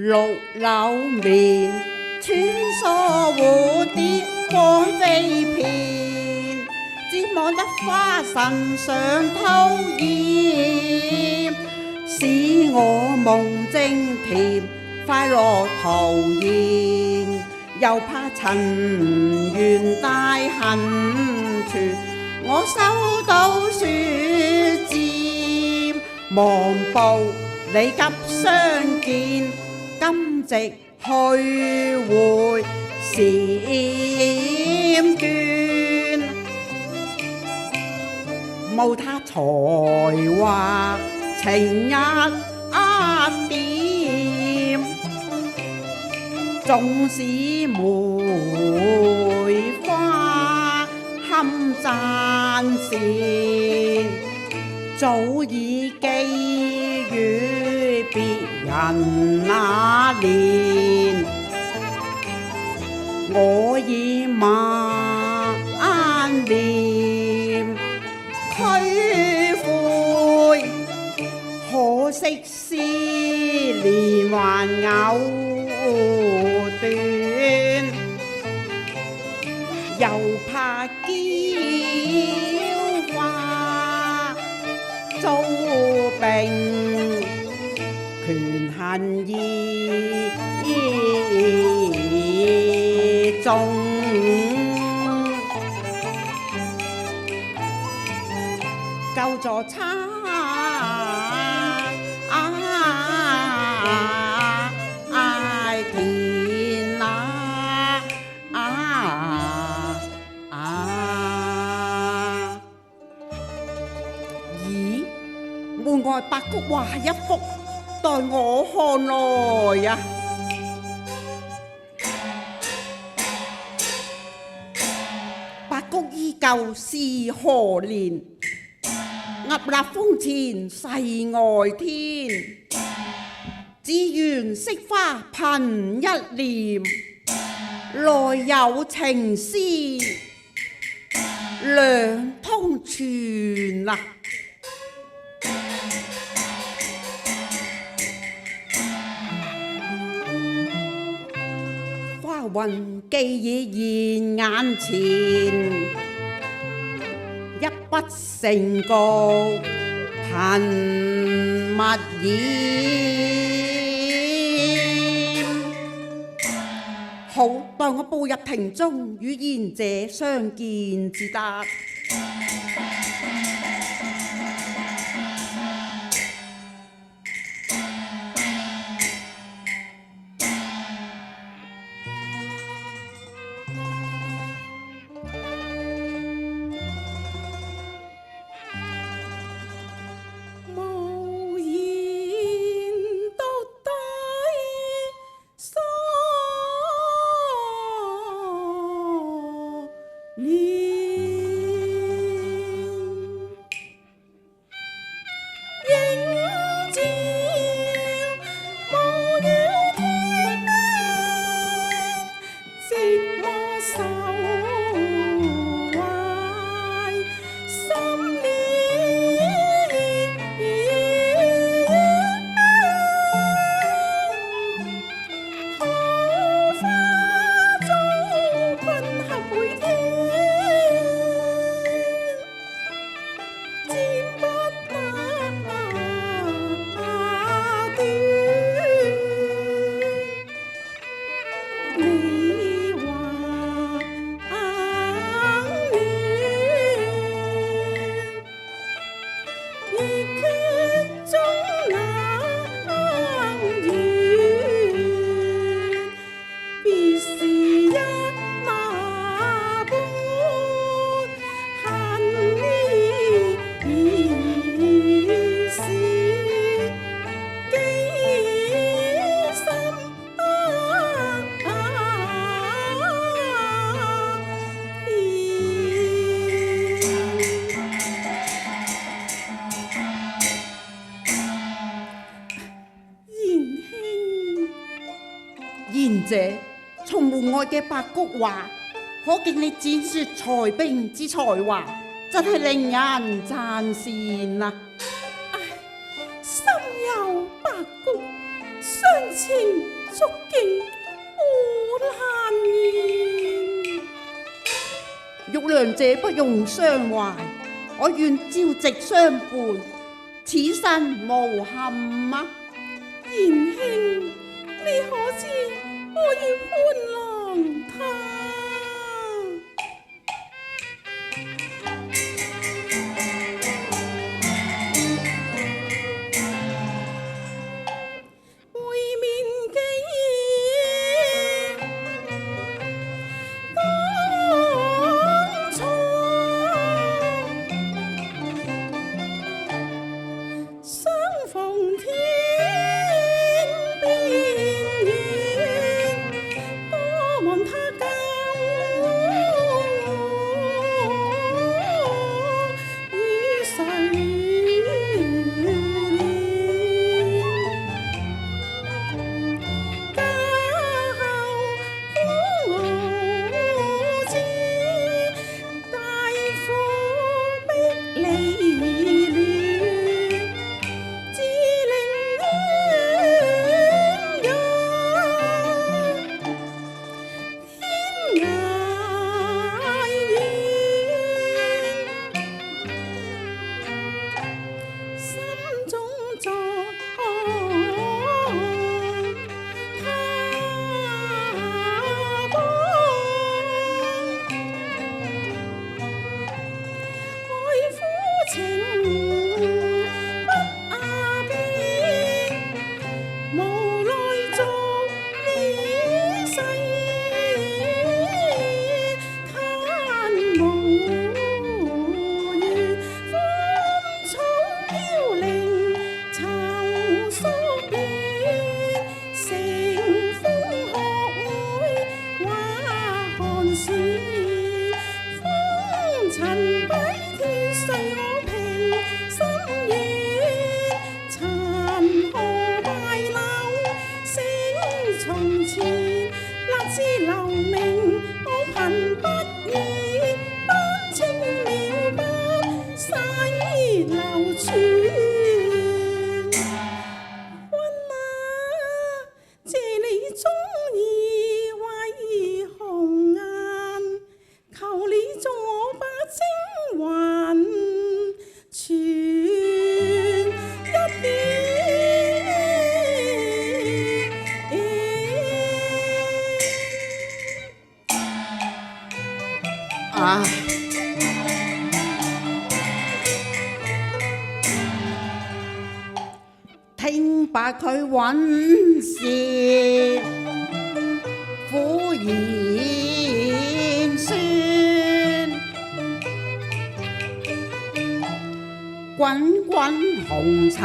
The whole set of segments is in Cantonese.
綠柳面，穿梭蝴蝶光飛遍，只望得花神上透豔，使我夢正甜，快樂徒然。又怕塵緣大恨存，我收到書籤，望報你急相見，今夕去會閃眷。無他才華情一點，縱使梅花堪讚羨，早已寄予別人那年。我已萬念俱灰，可惜思念還偶斷，又怕嬌花遭並，權衡意中。救助差田咦，門外白菊畫一幅，待我看來呀。白菊依舊是何年？屹立風前世外天，只緣惜花憑一念，來有情絲兩通傳啊！花雲既已現眼前，一筆成局憑物染。好，待我步入庭中，與賢者相見至得。賢者，從門外嘅白菊畫，可見你展說才兵之才華，真係令人讚羨啊！唉，心有白菊，相情足徑無難言。玉娘姐不用傷懷，我願朝夕相伴，此生無憾啊！賢兄，你可知我要潘郎他？聽罷佢韻舌苦言酸，滾滾紅塵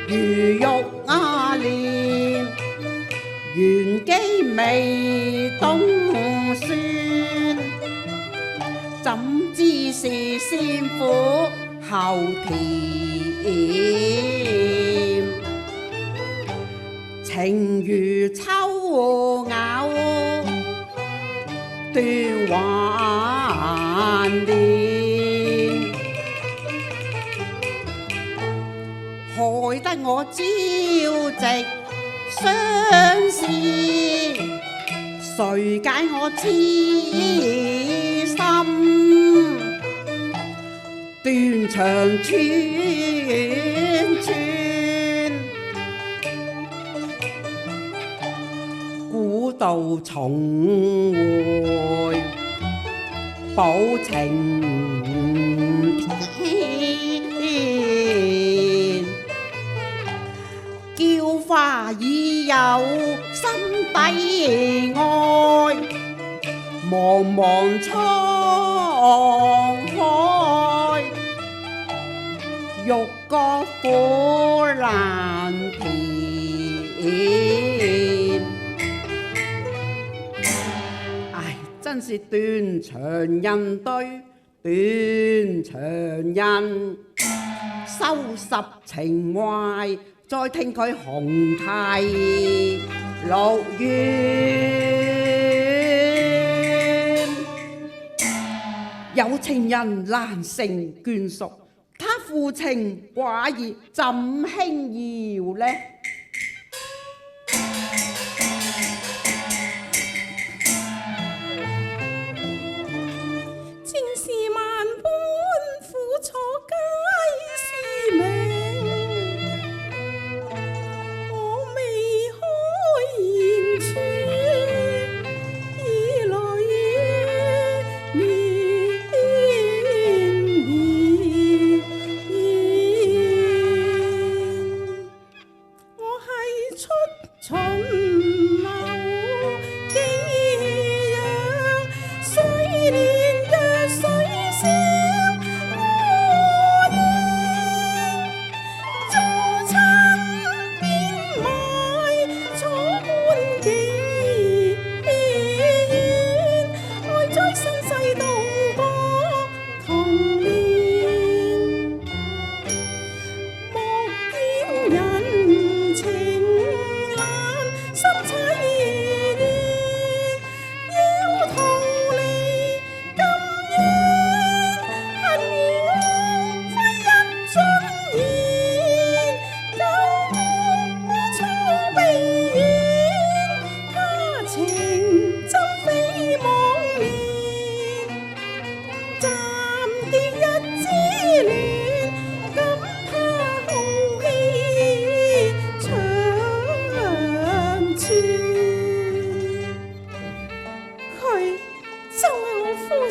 如玉瓦蓮，玄機未懂算，怎知是先苦後甜，情如秋咬斷環連，害得我朝夕相思，誰解我痴心斷腸寸寸，古道重回保情天，嬌花已有心底愛，茫茫滄海，欲割苦難填。唉，真是斷腸人對斷腸人，收拾情懷，再聽佢紅題綠苑。有情人難成眷屬，他負情寡義怎輕易呢？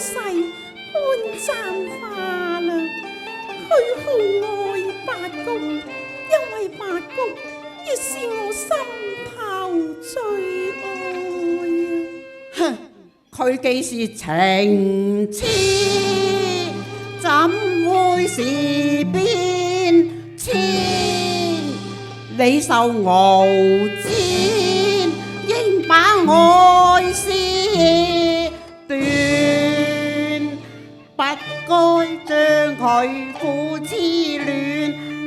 婿看贊化啦，佢好愛八公，因為八公亦是我心頭最愛啊！哼，佢既是情痴，怎會是變遷？你受傲煎，應把愛思斷，不該將佢父痴戀，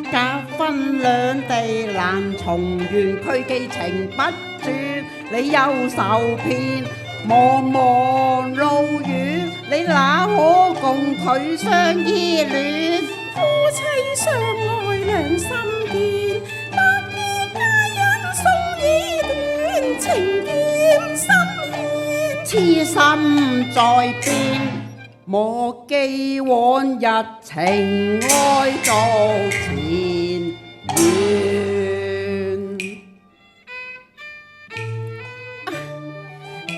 隔分兩地難重圓。佢既情不轉，你憂愁遍，茫茫路遠，你哪可共佢相依戀？夫妻相愛兩心堅，百年佳人送已斷，情劍心牽，痴心在變，莫記往日情愛續前緣。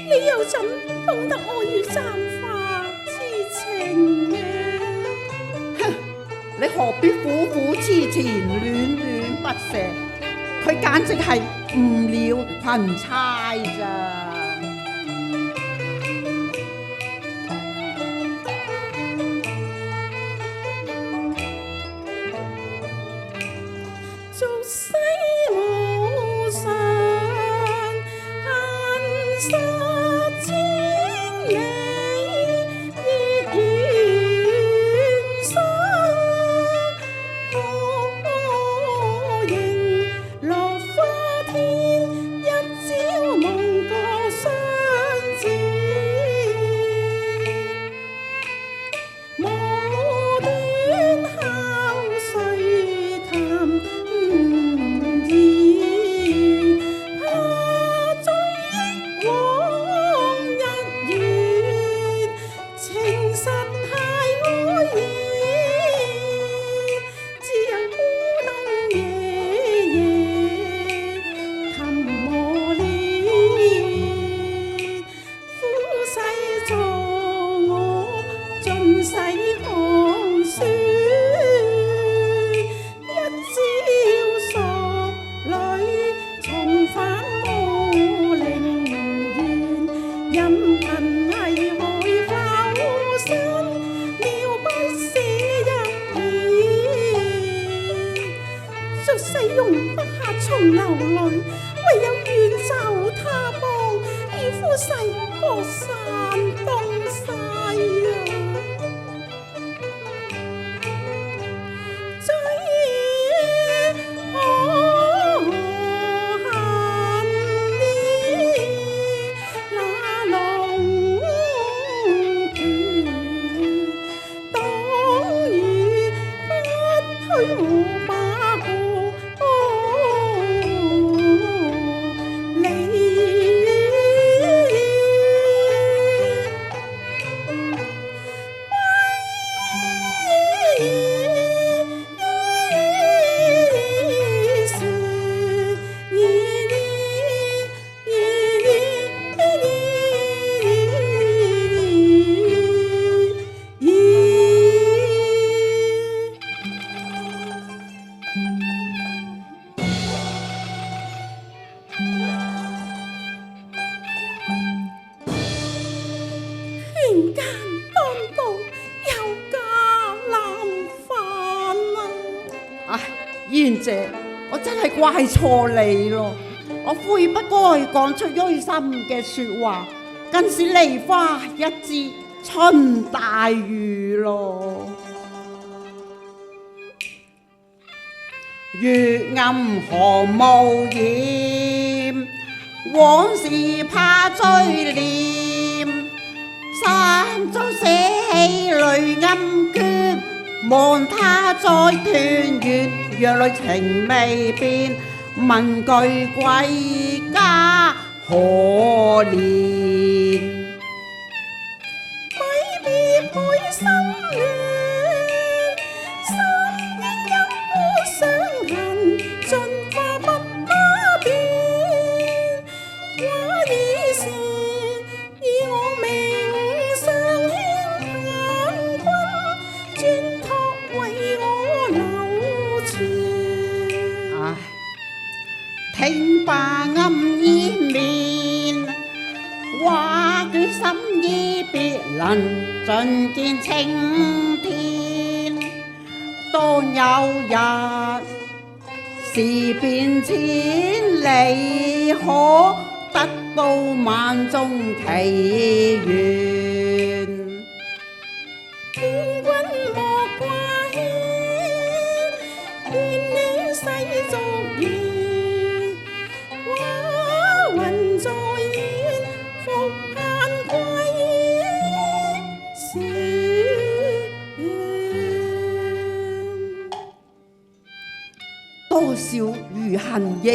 你又怎懂得我與贊化之情呢？你何必苦苦痴纏戀戀不捨？佢簡直係誤了群猜咋。俗世無常，恨殺千里，亦願生我迎落花天，一朝夢過相知，無端敲碎談容不下重流淚，唯有遠走他邦，與夫婿各散東西啊！最可恨呢那龍權，當與不許我把過。權奸當道，有家難返啊！唉，賢姐，我真係怪錯你咯，我悔不該講出錐心嘅說話，更是梨花一枝春大雨咯。月暗何無厭，往事怕追念，山中寫起淚暗卷，望他再團圓，若裏情未變，問句歸家可憐。咪別配心戀，心應因我傷痕，盡化不可變。我已是以我命相牽必能盡見青天。當有日事變千里，可得到萬眾祈願。天君莫掛牽，願你世俗緣。畫雲在遠，復盼歸時。多少餘恨仍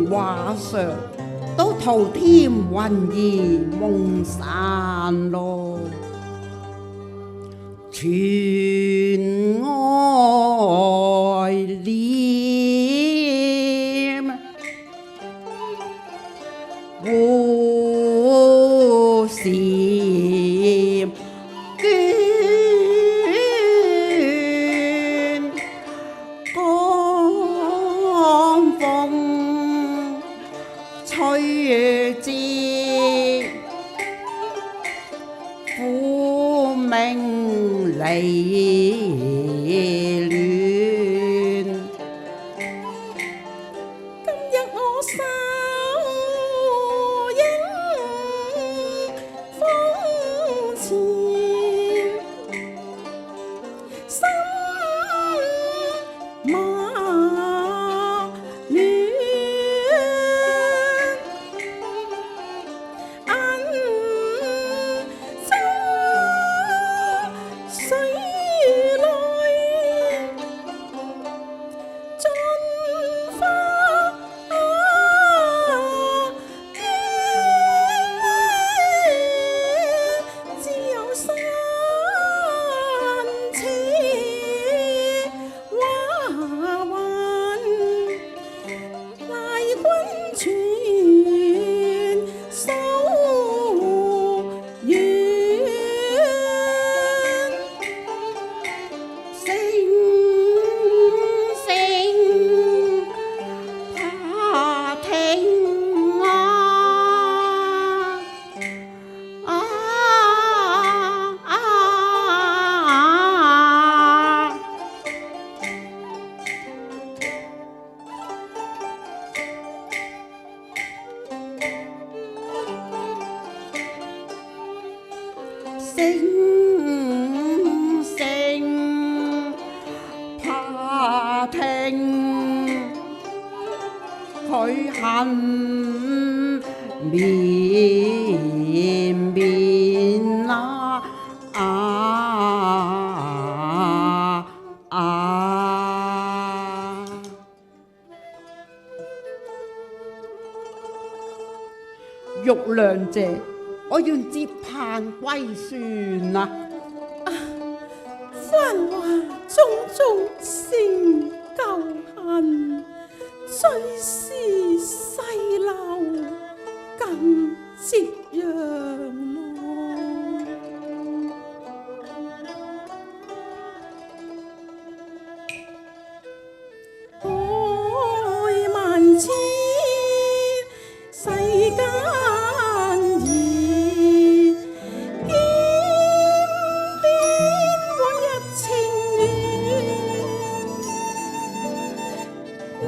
畫上，都徒添雲兒夢散咯。全愛戀，互閃娟，江風吹至苦命離亂。今日我手影風前，心馬亂，暗中水來盡花結，只有山前畫雲，賴君傳數遠。星星怕聽啊，星星怕聽，佢恨綿綿玉娘姐，我願接棒歸船啊！繁華種種成舊恨，最是細流更夕陽咯。愛萬千，世間易，見邊往日情緣，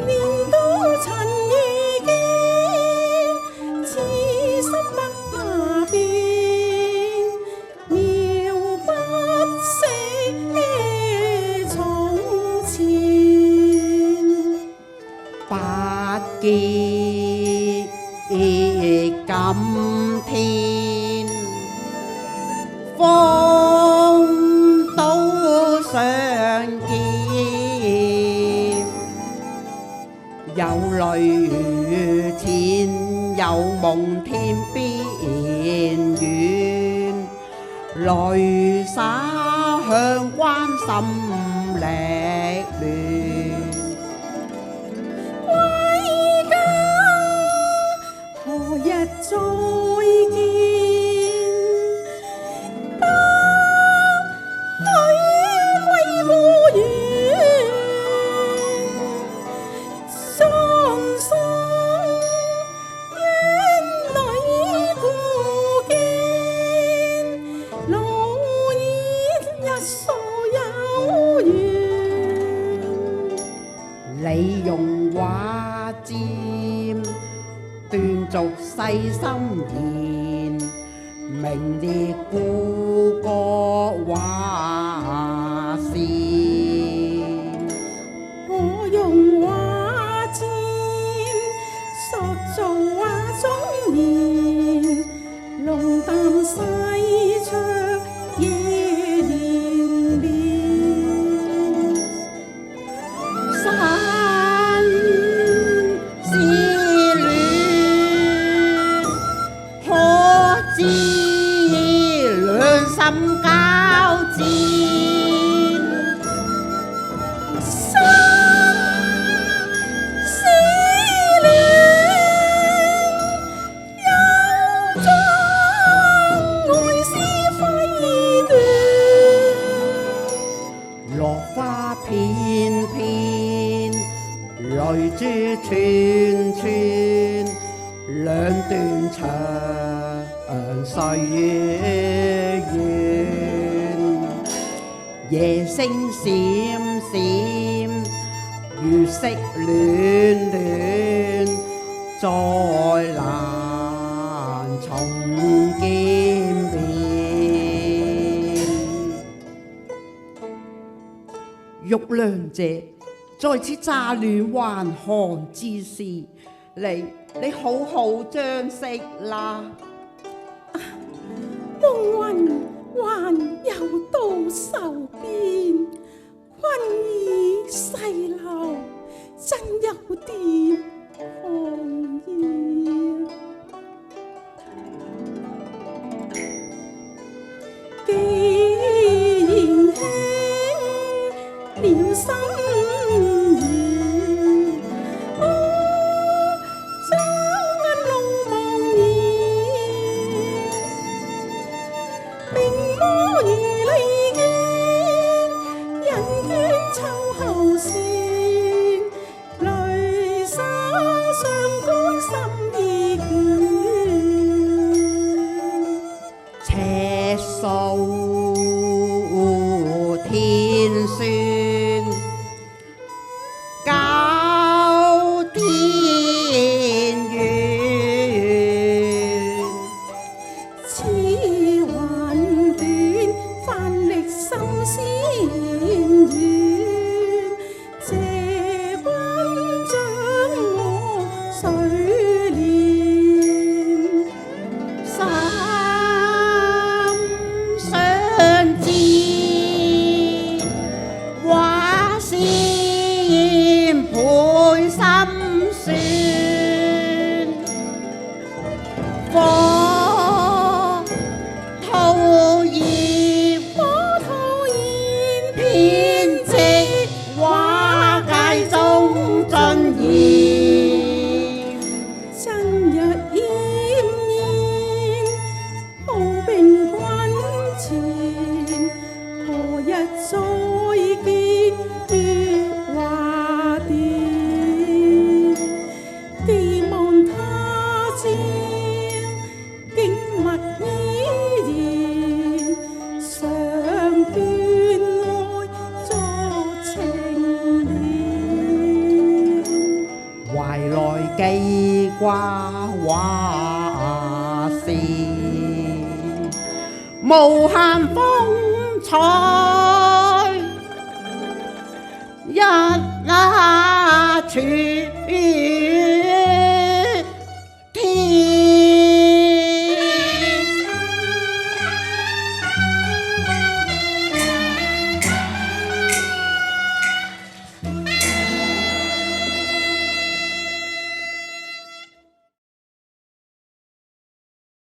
年都塵遇見，痴心不怕變，要不捨從前。不見今天，風都相見，有淚千有夢天邊緣，淚灑向關心力亂。何日再見？不許歸故園，雙雙怨女故見，明烈故國畫線，我用畫箭塑造畫中言，龍淡西窗夜連綿，山是戀，可知兩心交戰。心是戀，又將愛思揮斷。落花片片，淚珠串串，兩段長歲月圓。夜星閃閃，月色暖暖，再難重見面。玉良姐，在此乍暖還寒之時，你好好將息啦。夢魂還有到手邊，困意細流，真有點寒意。既然輕了心願，將眼淚望現，明魔如利劍，人倦秋後線，淚灑上乾心已倦。赤素天酸，交天怨。此魂斷，翻力心思遠。借君將我水蓮，心相知，畫線倍心酸。火兔葉，編織畫界中盡現。真日奄奄，好兵軍前，何日再見月華殿？寄望他朝景物依然，常斷愛作情連。懷來記掛畫線，無限風采，一那傳